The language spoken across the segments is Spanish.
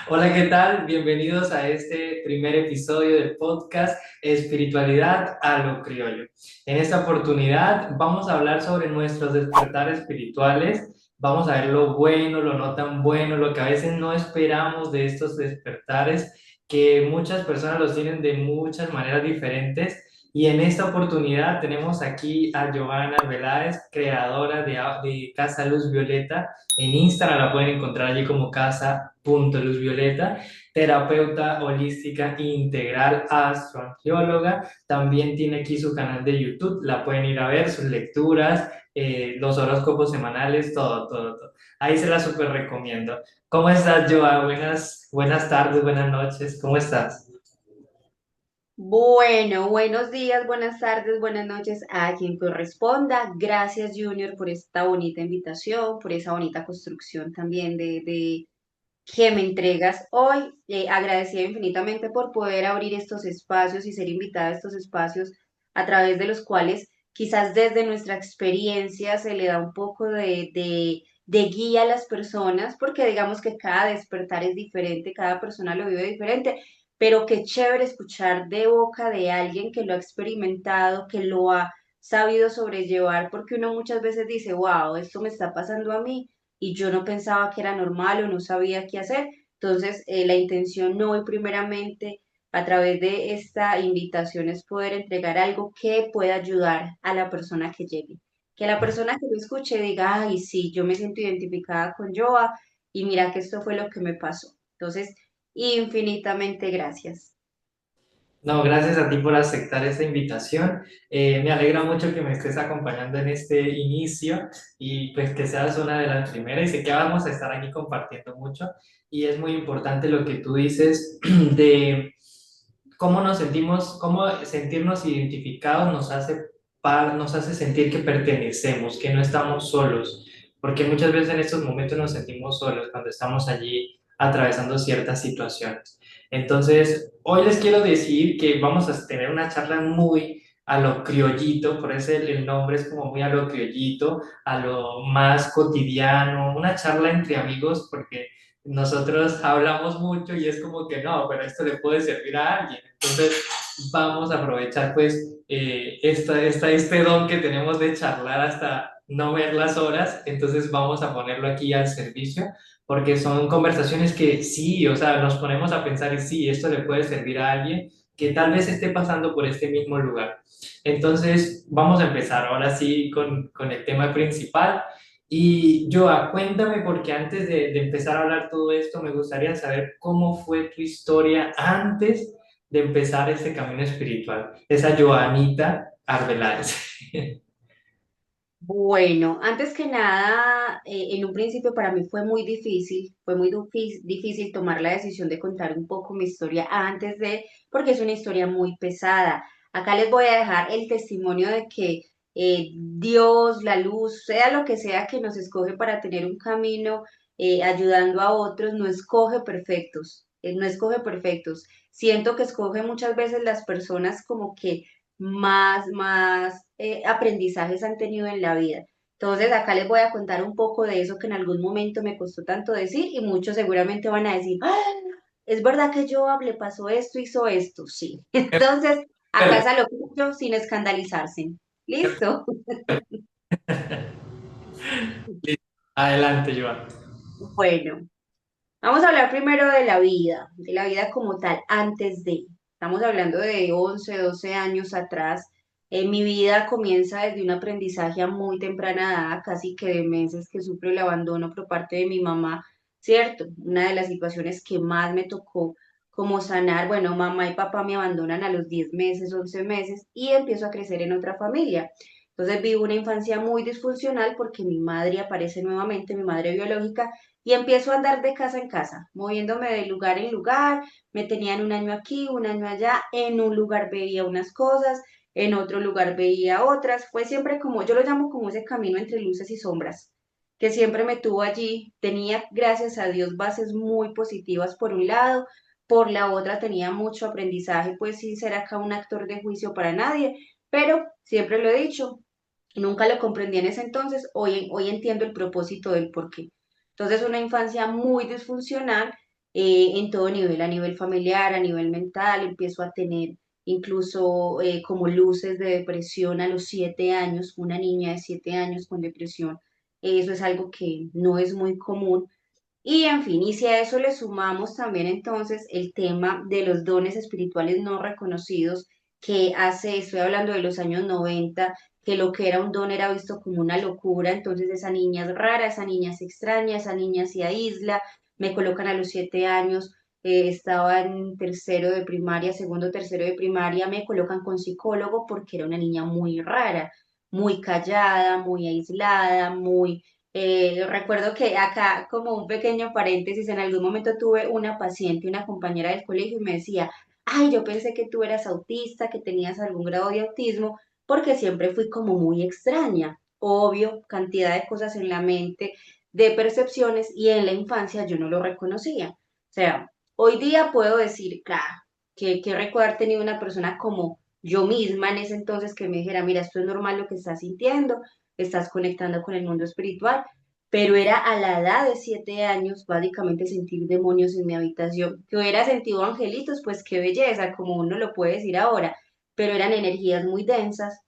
Hola, ¿qué tal? Bienvenidos a este primer episodio del podcast Espiritualidad a lo criollo. En esta oportunidad vamos a hablar sobre nuestros despertares espirituales. Vamos a ver lo bueno, lo no tan bueno, lo que a veces no esperamos de estos despertares, que muchas personas los tienen de muchas maneras diferentes. Y en esta oportunidad tenemos aquí a Giovanna Arbeláez, creadora de Casa Luz Violeta. En Instagram la pueden encontrar allí como casa.luzvioleta, terapeuta holística integral, astroangióloga. También tiene aquí su canal de YouTube, la pueden ir a ver, sus lecturas, los horóscopos semanales, todo. Ahí se la súper recomiendo. ¿Cómo estás, Joa? Buenas tardes, buenas noches, ¿cómo estás? Bueno, buenos días, buenas tardes, buenas noches a quien corresponda. Gracias, Junior, por esta bonita invitación, por esa bonita construcción también de que me entregas hoy. Agradecida infinitamente por poder abrir estos espacios y ser invitada a estos espacios a través de los cuales quizás desde nuestra experiencia se le da un poco de guía a las personas, porque digamos que cada despertar es diferente, cada persona lo vive diferente, pero qué chévere escuchar de boca de alguien que lo ha experimentado, que lo ha sabido sobrellevar, porque uno muchas veces dice, wow, esto me está pasando a mí y yo no pensaba que era normal o no sabía qué hacer. Entonces, la intención hoy primeramente a través de esta invitación es poder entregar algo que pueda ayudar a la persona que llegue. Que la persona que lo escuche diga, ay, sí, yo me siento identificada con Joa y mira que esto fue lo que me pasó. Entonces, infinitamente gracias. No, gracias a ti por aceptar esta invitación. Me alegra mucho que me estés acompañando en este inicio y pues que seas una de las primeras y sé que vamos a estar aquí compartiendo mucho y es muy importante lo que tú dices de cómo nos sentimos, cómo sentirnos identificados nos hace sentir que pertenecemos, que no estamos solos, porque muchas veces en estos momentos nos sentimos solos cuando estamos allí atravesando ciertas situaciones. Entonces, hoy les quiero decir que vamos a tener una charla muy a lo criollito, por eso el nombre es como muy a lo criollito, a lo más cotidiano, una charla entre amigos, porque nosotros hablamos mucho y es como que no, pero esto le puede servir a alguien. Entonces, vamos a aprovechar pues este don que tenemos de charlar hasta no ver las horas, entonces vamos a ponerlo aquí al servicio porque son conversaciones que sí, o sea, nos ponemos a pensar y sí, esto le puede servir a alguien que tal vez esté pasando por este mismo lugar. Entonces, vamos a empezar ahora sí con el tema principal. Y Joa, cuéntame, porque antes de empezar a hablar todo esto, me gustaría saber cómo fue tu historia antes de empezar este camino espiritual. Esa Joanita Arbeláez. Bueno, antes que nada, en un principio para mí fue muy difícil, fue muy difícil tomar la decisión de contar un poco mi historia antes de, porque es una historia muy pesada. Acá les voy a dejar el testimonio de que Dios, la luz, sea lo que sea que nos escoge para tener un camino ayudando a otros, no escoge perfectos, no escoge perfectos. Siento que escoge muchas veces las personas como que más aprendizajes han tenido en la vida. Entonces, acá les voy a contar un poco de eso que en algún momento me costó tanto decir y muchos seguramente van a decir, "Ah, es verdad que yo le pasó esto, hizo esto, sí". Entonces, acá es a lo que yo sin escandalizarse. ¿Listo? Adelante, Joa. Bueno, vamos a hablar primero de la vida como tal, antes de. Estamos hablando de 11 12 años atrás. Mi vida comienza desde un aprendizaje a muy temprana edad, casi que de meses que sufro el abandono por parte de mi mamá, ¿cierto? Una de las situaciones que más me tocó como sanar, bueno, mamá y papá me abandonan a los 10 meses, 11 meses y empiezo a crecer en otra familia. Entonces vivo una infancia muy disfuncional porque mi madre aparece nuevamente, mi madre biológica, y empiezo a andar de casa en casa, moviéndome de lugar en lugar. Me tenían un año aquí, un año allá. En un lugar veía unas cosas, en otro lugar veía otras. Fue siempre como, yo lo llamo como ese camino entre luces y sombras, que siempre me tuvo allí. Tenía, gracias a Dios, bases muy positivas por un lado, por la otra tenía mucho aprendizaje, pues sin ser acá un actor de juicio para nadie, pero siempre lo he dicho, nunca lo comprendí en ese entonces, hoy entiendo el propósito del porqué. Entonces, una infancia muy disfuncional en todo nivel, a nivel familiar, a nivel mental, empiezo a tener incluso como luces de depresión a los 7 años, una niña de 7 años con depresión, eso es algo que no es muy común. Y en fin, y si a eso le sumamos también entonces el tema de los dones espirituales no reconocidos, que estoy hablando de los años 90, que lo que era un don era visto como una locura, entonces esa niña es rara, esa niña es extraña, esa niña se aísla, me colocan a los 7 años, estaba en tercero de primaria, segundo, tercero de primaria, me colocan con psicólogo porque era una niña muy rara, muy callada, muy aislada, muy recuerdo que acá, como un pequeño paréntesis, en algún momento tuve una paciente, una compañera del colegio, y me decía, ay, yo pensé que tú eras autista, que tenías algún grado de autismo, porque siempre fui como muy extraña. Obvio, cantidad de cosas en la mente, de percepciones, y en la infancia yo no lo reconocía. O sea, hoy día puedo decir, claro, que recuerdo haber tenido una persona como yo misma en ese entonces que me dijera, mira, esto es normal lo que estás sintiendo, estás conectando con el mundo espiritual, pero era a la edad de 7 años, básicamente sentir demonios en mi habitación. Que hubiera sentido angelitos, pues qué belleza, como uno lo puede decir ahora, pero eran energías muy densas.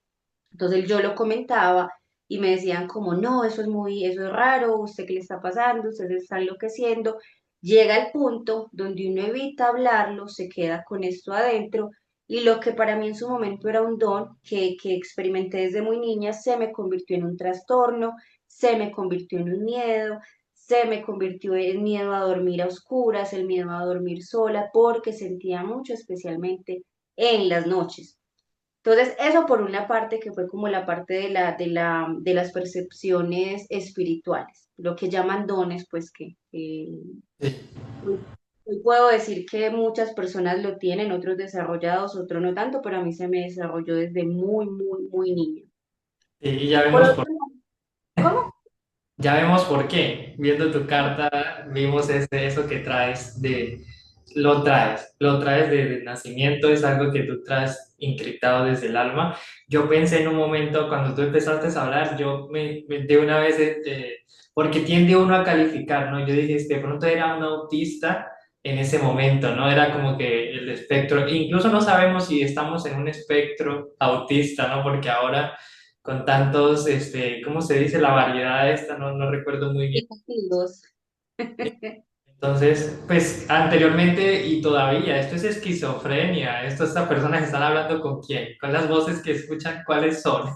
Entonces yo lo comentaba y me decían como, no, eso es raro, ¿usted qué le está pasando? Usted se está enloqueciendo. Llega el punto donde uno evita hablarlo, se queda con esto adentro y lo que para mí en su momento era un don que experimenté desde muy niña se me convirtió en un trastorno, se me convirtió en un miedo, se me convirtió en miedo a dormir a oscuras, el miedo a dormir sola, porque sentía mucho, especialmente en las noches. Entonces, eso por una parte que fue como la parte de las percepciones espirituales, lo que llaman dones, pues que Sí. hoy puedo decir que muchas personas lo tienen, otros desarrollados, otros no tanto, pero a mí se me desarrolló desde muy, muy, muy niña. Y ya Por vemos otro lado, ¿cómo? Ya vemos por qué. Viendo tu carta, vimos eso que traes lo traes de nacimiento, es algo que tú traes encriptado desde el alma. Yo pensé en un momento, cuando tú empezaste a hablar, de una vez, porque tiende uno a calificar, ¿no? Yo dije, de pronto era un autista en ese momento, ¿no? Era como que el espectro, incluso no sabemos si estamos en un espectro autista, ¿no? Porque ahora con tantos, ¿cómo se dice? La variedad esta, no recuerdo muy bien. Negativos. Entonces, pues anteriormente y todavía, esto es esquizofrenia, estas personas están hablando con quién, con las voces que escuchan, ¿cuáles son?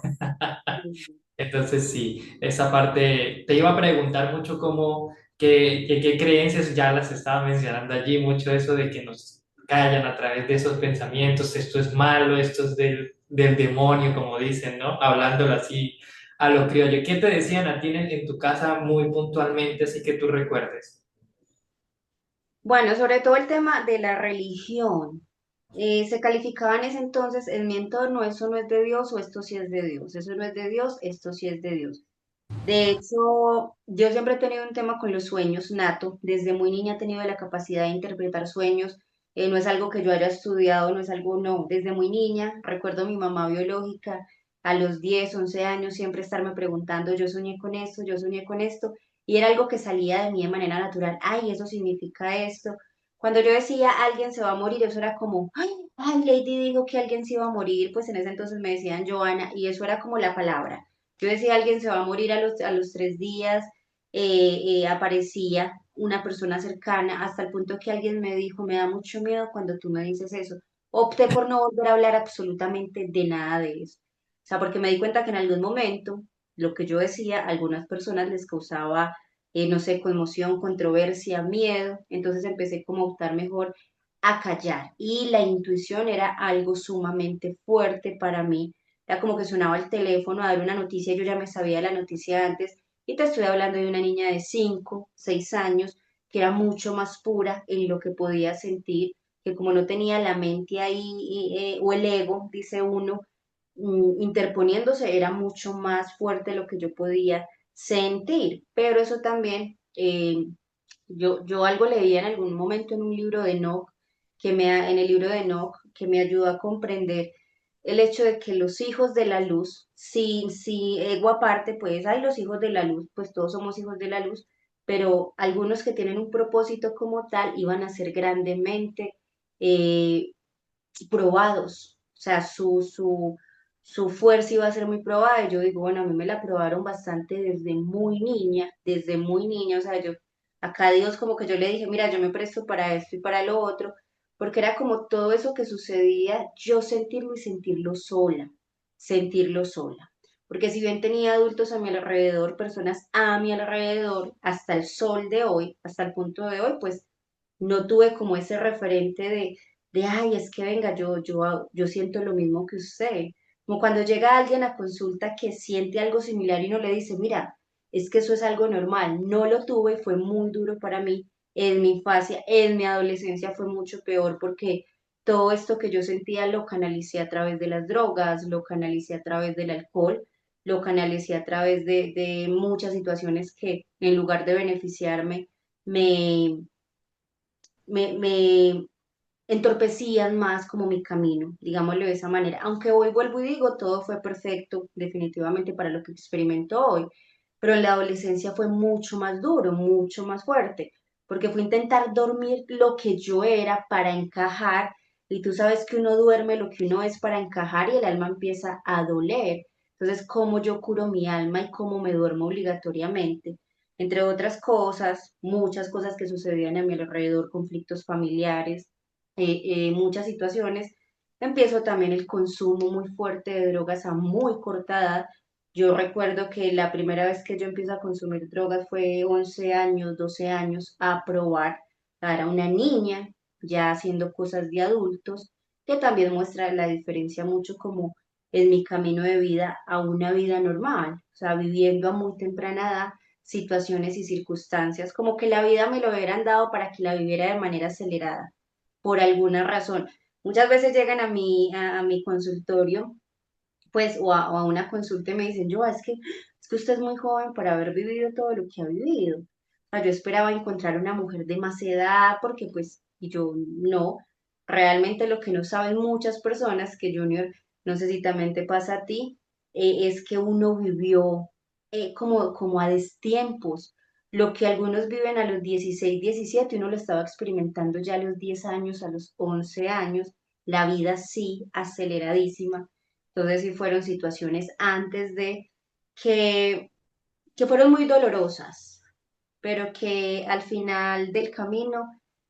Entonces, sí, esa parte, te iba a preguntar mucho cómo, qué creencias ya las estaba mencionando allí, mucho eso de que nos callan a través de esos pensamientos, esto es malo, esto es del demonio, como dicen, ¿no? Hablándolo así a lo criollo. ¿Qué te decían a ti en tu casa muy puntualmente, así que tú recuerdes? Bueno, sobre todo el tema de la religión. Se calificaba en ese entonces, en mi entorno, eso no es de Dios o esto sí es de Dios, eso no es de Dios, esto sí es de Dios. De hecho, yo siempre he tenido un tema con los sueños nato. Desde muy niña he tenido la capacidad de interpretar sueños. No es algo que yo haya estudiado, no es algo, no. Desde muy niña, recuerdo a mi mamá biológica a los 10, 11 años siempre estarme preguntando, yo soñé con esto, yo soñé con esto. Y era algo que salía de mí de manera natural. Ay, eso significa esto. Cuando yo decía alguien se va a morir, eso era como, ay, Lady dijo que alguien se iba a morir, pues en ese entonces me decían Joana, y eso era como la palabra. Yo decía, alguien se va a morir a los 3 días, aparecía una persona cercana, hasta el punto que alguien me dijo, me da mucho miedo cuando tú me dices eso. Opté por no volver a hablar absolutamente de nada de eso. O sea, porque me di cuenta que en algún momento lo que yo decía a algunas personas les causaba, no sé, conmoción, controversia, miedo. Entonces empecé como a optar mejor a callar. Y la intuición era algo sumamente fuerte para mí. Era como que sonaba el teléfono a dar una noticia, yo ya me sabía la noticia antes, y te estoy hablando de una niña de 5 6 años, que era mucho más pura en lo que podía sentir, que como no tenía la mente ahí, o el ego, dice uno, interponiéndose, era mucho más fuerte lo que yo podía sentir. Pero eso también, yo algo leí en algún momento en un libro de Enoch, en el libro de Enoch, que me ayudó a comprender el hecho de que los hijos de la luz, si ego aparte, pues hay los hijos de la luz, pues todos somos hijos de la luz, pero algunos que tienen un propósito como tal iban a ser grandemente eh, probados, o sea, su fuerza iba a ser muy probada. Y yo digo, bueno, a mí me la probaron bastante desde muy niña, o sea, yo, acá Dios como que yo le dije, mira, yo me presto para esto y para lo otro, porque era como todo eso que sucedía, yo sentirlo y sentirlo sola. Porque si bien tenía adultos a mi alrededor, personas a mi alrededor, hasta el sol de hoy, hasta el punto de hoy, pues no tuve como ese referente ay, es que venga, yo siento lo mismo que usted. Como cuando llega alguien a consulta que siente algo similar y uno le dice, mira, es que eso es algo normal. No lo tuve y fue muy duro para mí en mi infancia, en mi adolescencia fue mucho peor porque todo esto que yo sentía lo canalicé a través de las drogas, lo canalicé a través del alcohol, lo canalicé a través de muchas situaciones que en lugar de beneficiarme, me, me entorpecían más como mi camino, digámoslo de esa manera. Aunque hoy vuelvo y digo, todo fue perfecto, definitivamente para lo que experimento hoy, pero en la adolescencia fue mucho más duro, mucho más fuerte, porque fue intentar dormir lo que yo era para encajar, y tú sabes que uno duerme lo que uno es para encajar y el alma empieza a doler. Entonces, ¿cómo yo curo mi alma y cómo me duermo obligatoriamente? Entre otras cosas, muchas cosas que sucedían a mi alrededor, conflictos familiares, muchas situaciones. Empiezo también el consumo muy fuerte de drogas a muy corta edad. Yo recuerdo que la primera vez que yo empiezo a consumir drogas fue 11 años, 12 años, a probar. Era una niña ya haciendo cosas de adultos, que también muestra la diferencia mucho como en mi camino de vida a una vida normal, o sea, viviendo a muy temprana edad situaciones y circunstancias, como que la vida me lo hubieran dado para que la viviera de manera acelerada por alguna razón. Muchas veces llegan a mi consultorio, pues, o a una consulta y me dicen, yo, es que usted es muy joven para haber vivido todo lo que ha vivido. O sea, yo esperaba encontrar una mujer de más edad, porque pues, y yo no, realmente lo que no saben muchas personas, que Junior, no sé si también te pasa a ti, es que uno vivió como a destiempos. Lo que algunos viven a los 16 17 uno lo estaba experimentando ya a los 10 años, a los 11 años, la vida sí, aceleradísima. Entonces sí fueron situaciones antes de que, que fueron muy dolorosas, pero que al final del camino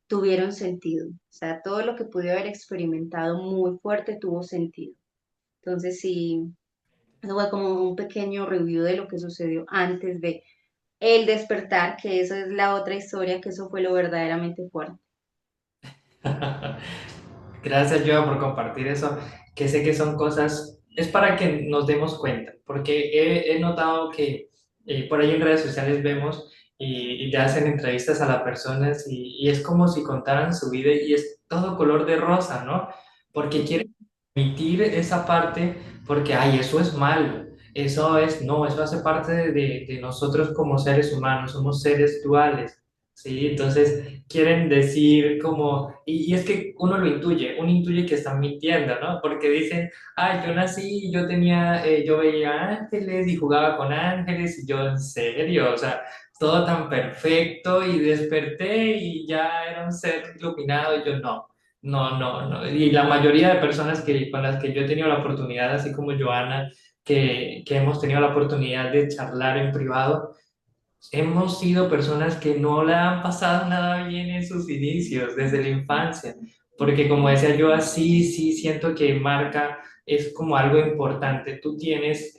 tuvieron sentido. O sea, todo lo que pude haber experimentado muy fuerte tuvo sentido. Entonces sí, eso fue como un pequeño review de lo que sucedió antes de el despertar, que eso es la otra historia, que eso fue lo verdaderamente fuerte. Gracias, Joa, por compartir eso, que sé que son cosas, es para que nos demos cuenta, porque he notado que por ahí en redes sociales vemos y le hacen entrevistas a las personas y es como si contaran su vida y es todo color de rosa, ¿no? Porque quieren Sí. omitir esa parte, porque, ay, eso es malo, eso es, no, eso hace parte de nosotros como seres humanos, somos seres duales. Sí, entonces quieren decir como, y es que uno intuye que están mintiendo, ¿no? Porque dicen, ay, yo nací, yo tenía, yo veía ángeles y jugaba con ángeles, y yo, en serio, o sea, todo tan perfecto, y desperté y ya era un ser iluminado, y yo, no, no, no, no. Y la mayoría de personas con las que yo he tenido la oportunidad, así como Joana, que hemos tenido la oportunidad de charlar en privado, hemos sido personas que no le han pasado nada bien en sus inicios, desde la infancia, porque como decía yo, así sí siento que marca es como algo importante. Tú tienes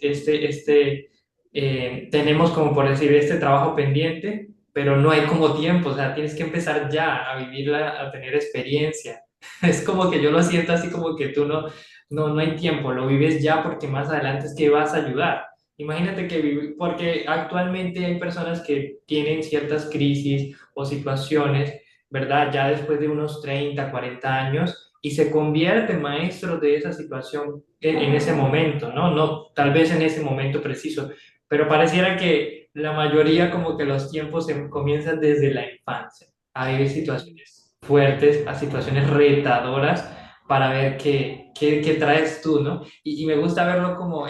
tenemos como por decir, este trabajo pendiente, pero no hay como tiempo, o sea, tienes que empezar ya a vivirla, a tener experiencia. Es como que yo lo siento así como que tú no hay tiempo, lo vives ya porque más adelante es que vas a ayudar. Imagínate que porque actualmente hay personas que tienen ciertas crisis o situaciones, ¿verdad? Ya después de unos 30 40 años y se convierten maestros de esa situación en ese momento, ¿no? No, tal vez en ese momento preciso, pero pareciera que la mayoría como que los tiempos se comienzan desde la infancia. Hay situaciones fuertes, a situaciones retadoras para ver qué traes tú, ¿no? Y me gusta verlo como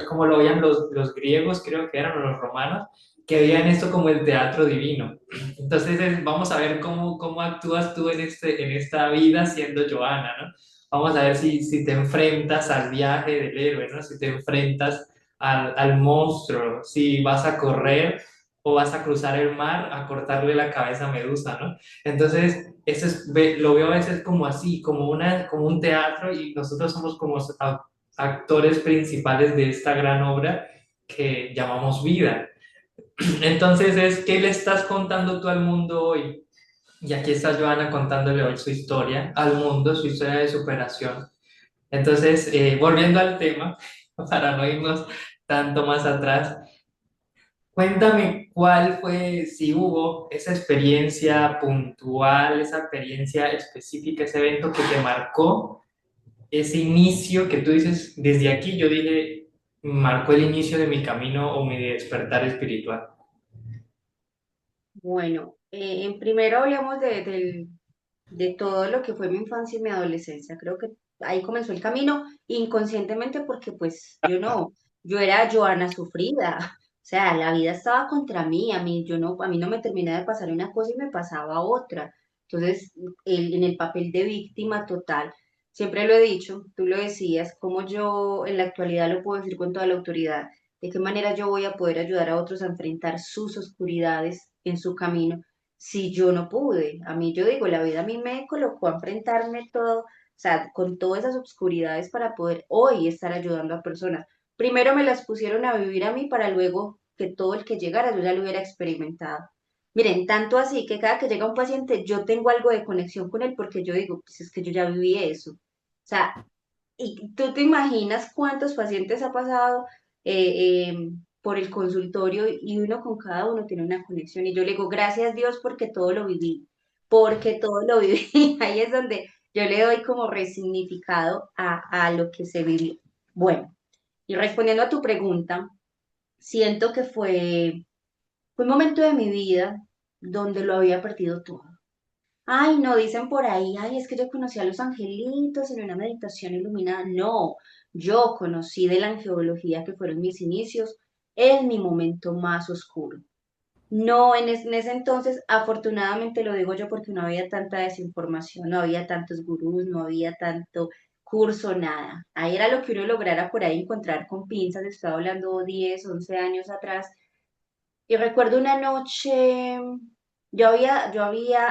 como lo veían los griegos, creo que eran o los romanos, que veían esto como el teatro divino. Entonces, vamos a ver cómo actúas tú en esta vida siendo Joana, ¿no? Vamos a ver si te enfrentas al viaje del héroe, ¿no? Si te enfrentas al monstruo, si vas a correr o vas a cruzar el mar a cortarle la cabeza a Medusa, ¿no? Entonces, lo veo a veces como así, como un teatro y nosotros somos como actores principales de esta gran obra que llamamos vida. Entonces ¿qué le estás contando tú al mundo hoy? Y aquí está Joana contándole hoy su historia al mundo, su historia de superación. Entonces, volviendo al tema, para no irnos tanto más atrás, cuéntame cuál fue, si hubo esa experiencia puntual, esa experiencia específica, ese evento que te marcó, ese inicio que tú dices, desde aquí yo dije, marcó el inicio de mi camino o mi despertar espiritual. Bueno, en primero hablemos de todo lo que fue mi infancia y mi adolescencia. Creo que ahí comenzó el camino inconscientemente porque pues yo no, yo era Joana sufrida. O sea, la vida estaba contra mí, a mí no me terminaba de pasar una cosa y me pasaba otra. Entonces, en el papel de víctima total, siempre lo he dicho, tú lo decías, como yo en la actualidad lo puedo decir con toda la autoridad, de qué manera yo voy a poder ayudar a otros a enfrentar sus oscuridades en su camino si yo no pude. A mí, yo digo, la vida a mí me colocó a enfrentarme todo, o sea, con todas esas obscuridades para poder hoy estar ayudando a personas. Primero me las pusieron a vivir a mí para luego que todo el que llegara yo ya lo hubiera experimentado. Miren, tanto así que cada que llega un paciente yo tengo algo de conexión con él porque yo digo, pues es que yo ya viví eso. O sea, y tú te imaginas cuántos pacientes ha pasado por el consultorio y uno con cada uno tiene una conexión. Y yo le digo, gracias Dios porque todo lo viví, porque todo lo viví. Ahí es donde yo le doy como resignificado a lo que se vivió. Bueno, y respondiendo a tu pregunta, siento que fue un momento de mi vida donde lo había perdido todo. Ay, no, dicen por ahí, ay, es que yo conocí a los angelitos en una meditación iluminada. No, yo conocí de la angeología que fueron mis inicios en mi momento más oscuro. No, en ese entonces, afortunadamente lo digo yo porque no había tanta desinformación, no había tantos gurús, no había tanto curso, nada. Ahí era lo que uno lograra por ahí encontrar con pinzas, estaba hablando 10, 11 años atrás, y recuerdo una noche,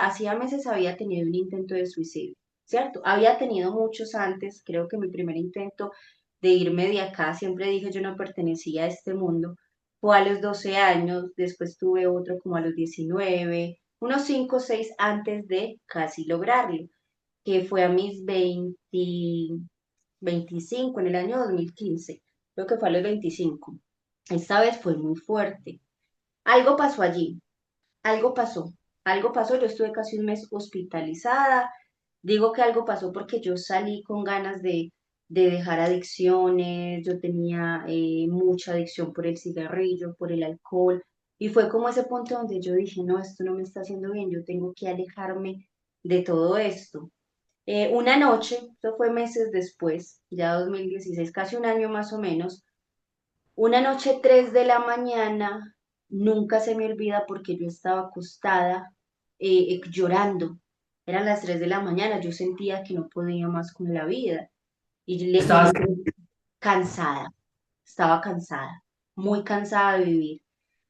hacía meses había tenido un intento de suicidio, ¿cierto? Había tenido muchos antes, creo que mi primer intento de irme de acá, siempre dije yo no pertenecía a este mundo, fue a los 12 años, después tuve otro como a los 19, unos 5 o 6 antes de casi lograrlo, que fue a mis 25 en el año 2015, creo que fue a los 25. Esta vez fue muy fuerte. Algo pasó allí, algo pasó, algo pasó, yo estuve casi un mes hospitalizada. Digo que algo pasó porque yo salí con ganas de dejar adicciones, yo tenía mucha adicción por el cigarrillo, por el alcohol, y fue como ese punto donde yo dije, no, esto no me está haciendo bien, yo tengo que alejarme de todo esto. Una noche, esto fue meses después, ya 2016, casi un año más o menos, una noche 3 de la mañana, nunca se me olvida porque yo estaba acostada llorando. Eran las 3 de la mañana, yo sentía que no podía más con la vida y Estabas cansada, estaba cansada, muy cansada de vivir.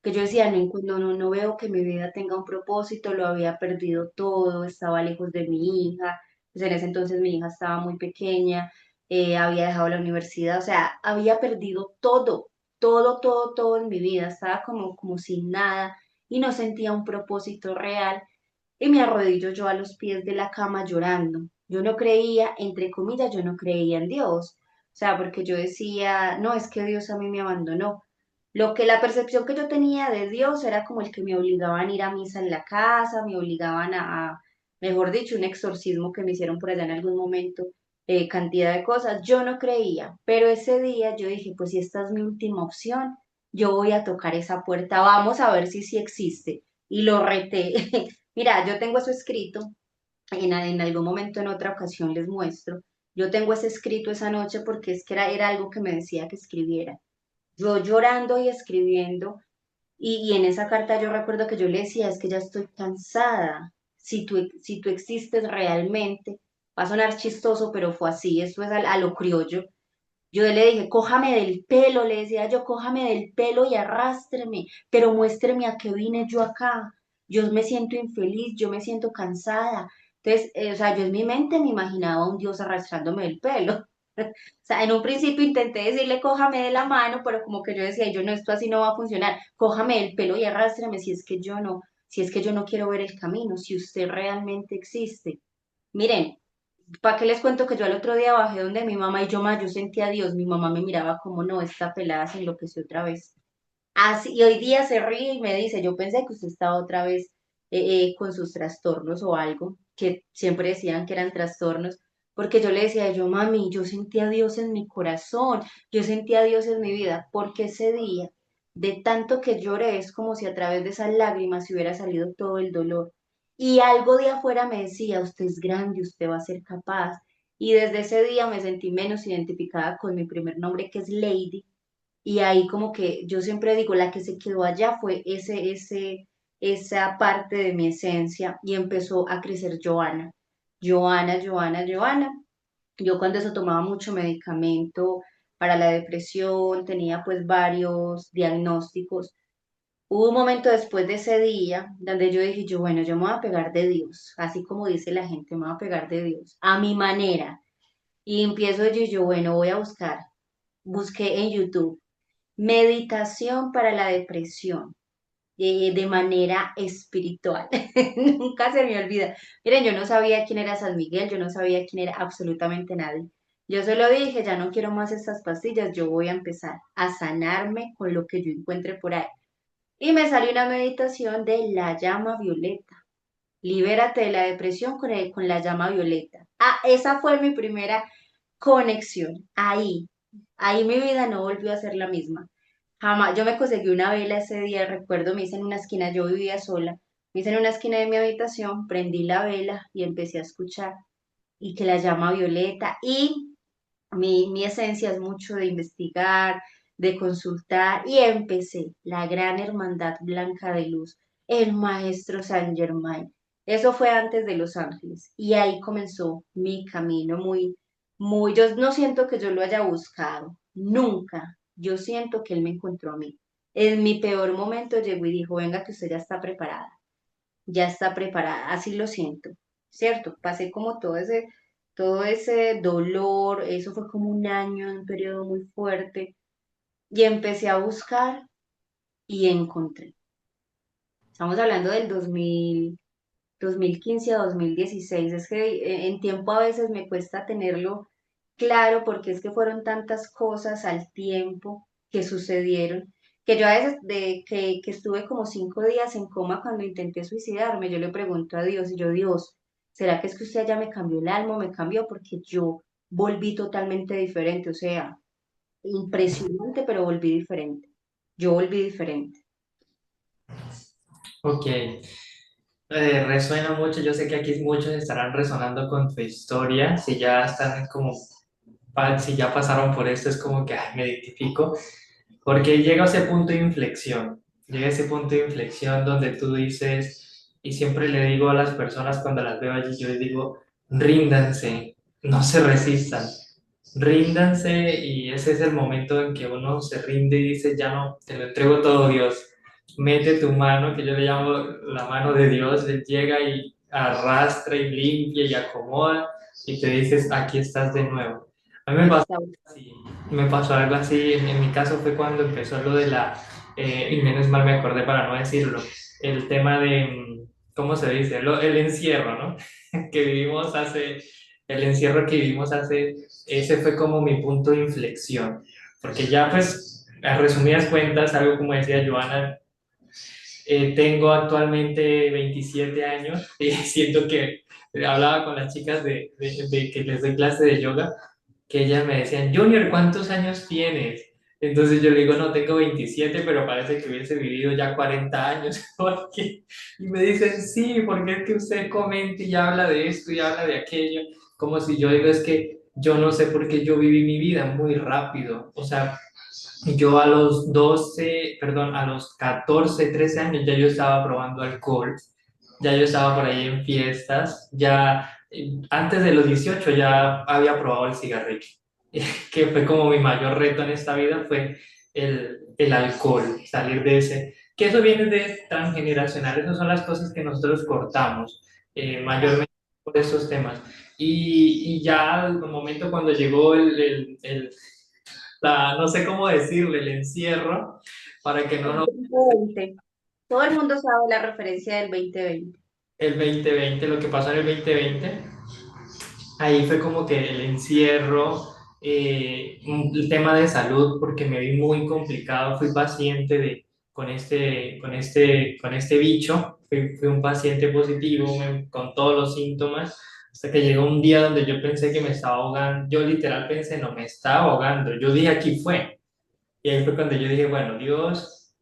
Que yo decía, no veo que mi vida tenga un propósito, lo había perdido todo, estaba lejos de mi hija, pues en ese entonces mi hija estaba muy pequeña, había dejado la universidad, o sea, había perdido todo, todo en mi vida, estaba como sin nada y no sentía un propósito real y me arrodillo yo a los pies de la cama llorando. Yo no creía, entre comillas, yo no creía en Dios. O sea, porque yo decía, no, es que Dios a mí me abandonó. La percepción que yo tenía de Dios era como el que me obligaban a ir a misa en la casa, me obligaban mejor dicho, un exorcismo que me hicieron por allá en algún momento, cantidad de cosas. Yo no creía, pero ese día yo dije, pues si esta es mi última opción, yo voy a tocar esa puerta, vamos a ver si sí existe. Y lo reté. Mira, yo tengo eso escrito, en algún momento, en otra ocasión les muestro. Yo tengo ese escrito esa noche porque es que era algo que me decía que escribiera. Yo llorando y escribiendo, Y en esa carta yo recuerdo que yo le decía, es que ya estoy cansada. Si tú existes realmente, va a sonar chistoso, pero fue así, eso es a lo criollo. Yo le dije, cójame del pelo, le decía yo, cójame del pelo y arrástreme, pero muéstreme a qué vine yo acá. Yo me siento infeliz, yo me siento cansada. Entonces, o sea, yo en mi mente me imaginaba a un Dios arrastrándome del pelo. O sea, en un principio intenté decirle, cójame de la mano, pero como que yo decía, yo no, esto así no va a funcionar. Cójame del pelo y arrástreme si es que yo no quiero ver el camino, si usted realmente existe. Miren, ¿para qué les cuento que yo al otro día bajé donde mi mamá y yo sentía a Dios, mi mamá me miraba como no, esta pelada se enloqueció otra vez. Así, y hoy día se ríe y me dice, yo pensé que usted estaba otra vez con sus trastornos o algo, que siempre decían que eran trastornos, porque yo le decía, yo mami, yo sentía a Dios en mi corazón, yo sentía a Dios en mi vida, porque ese día, de tanto que lloré, es como si a través de esas lágrimas se hubiera salido todo el dolor. Y algo de afuera me decía, usted es grande, usted va a ser capaz. Y desde ese día me sentí menos identificada con mi primer nombre, que es Lady, y ahí como que yo siempre digo, la que se quedó allá fue esa parte de mi esencia y empezó a crecer Joana. Joana, Joana, Joana. Yo cuando eso tomaba mucho medicamento para la depresión, tenía pues varios diagnósticos. Hubo un momento después de ese día donde yo dije, yo bueno, yo me voy a pegar de Dios, así como dice la gente, me voy a pegar de Dios, a mi manera. Y empiezo yo, bueno, voy a buscar. Busqué en YouTube meditación para la depresión, de manera espiritual. Nunca se me olvida. Miren, yo no sabía quién era San Miguel, yo no sabía quién era absolutamente nadie. Yo solo dije, ya no quiero más estas pastillas, yo voy a empezar a sanarme con lo que yo encuentre por ahí. Y me salió una meditación de la llama violeta. Libérate de la depresión con la llama violeta. Ah, esa fue mi primera conexión. Ahí mi vida no volvió a ser la misma. Jamás, yo me conseguí una vela ese día, recuerdo, me hice en una esquina, yo vivía sola, me hice en una esquina de mi habitación, prendí la vela y empecé a escuchar y que la llama violeta y mi esencia es mucho de investigar, de consultar y empecé la gran hermandad blanca de luz, el maestro Saint Germain. Eso fue antes de Los Ángeles y ahí comenzó mi camino yo no siento que yo lo haya buscado, nunca. Yo siento que él me encontró a mí. En mi peor momento llegó y dijo, venga que usted ya está preparada, así lo siento, ¿cierto? Pasé como todo ese dolor, eso fue como un año, un periodo muy fuerte, y empecé a buscar y encontré. Estamos hablando del 2015 a 2016. Es que en tiempo a veces me cuesta tenerlo claro porque es que fueron tantas cosas al tiempo que sucedieron, que yo a veces que estuve como 5 días en coma cuando intenté suicidarme, yo le pregunto a Dios y yo, Dios, ¿será que es que usted ya me cambió el alma, me cambió? Porque yo volví totalmente diferente, o sea, impresionante, pero volví diferente. Yo volví diferente. Ok, resuena mucho, yo sé que aquí muchos estarán resonando con tu historia, si ya están como, si ya pasaron por esto, es como que ay, me identifico, porque llega ese punto de inflexión, llega ese punto de inflexión donde tú dices, y siempre le digo a las personas cuando las veo allí, yo les digo, ríndanse, no se resistan, ríndanse y ese es el momento en que uno se rinde y dice, ya no, te lo entrego todo Dios, mete tu mano, que yo le llamo la mano de Dios, Él llega y arrastra y limpia y acomoda y te dices, aquí estás de nuevo. A mí me Aquí pasó está. así, me pasó algo así, en mi caso fue cuando empezó lo de y menos mal me acordé para no decirlo, el tema de, ¿cómo se dice? El encierro, ¿no? Que vivimos el encierro que vivimos ese fue como mi punto de inflexión, porque ya pues, a resumidas cuentas, algo como decía Joana, tengo actualmente 27 años y siento que hablaba con las chicas de que les doy clase de yoga, que ellas me decían, Junior, ¿cuántos años tienes? Entonces yo le digo, no, tengo 27 pero parece que hubiese vivido ya 40 años. Porque... Y me dicen, sí, porque es que usted comenta y habla de esto y habla de aquello, como si yo digo, es que yo no sé por qué yo viví mi vida muy rápido. O sea, Yo a los 12, perdón, a los 14, 13 años ya yo estaba probando alcohol, ya yo estaba por ahí en fiestas, ya antes de los 18 ya había probado el cigarrillo, que fue como mi mayor reto en esta vida, fue el alcohol, salir de ese, que eso viene de transgeneracional, esas son las cosas que nosotros cortamos, mayormente por estos temas. Y ya al momento cuando llegó no sé cómo decirle, el encierro, para que no El nos... 2020. Todo el mundo sabe la referencia del 2020. El 2020, lo que pasó en el 2020, ahí fue como que el encierro, el tema de salud, porque me vi muy complicado, fui paciente con este bicho, fui un paciente positivo con todos los síntomas, hasta que llegó un día donde yo pensé que me estaba ahogando, yo literal pensé, no, me estaba ahogando, yo dije, aquí fue. Y ahí fue cuando yo dije, bueno, Dios,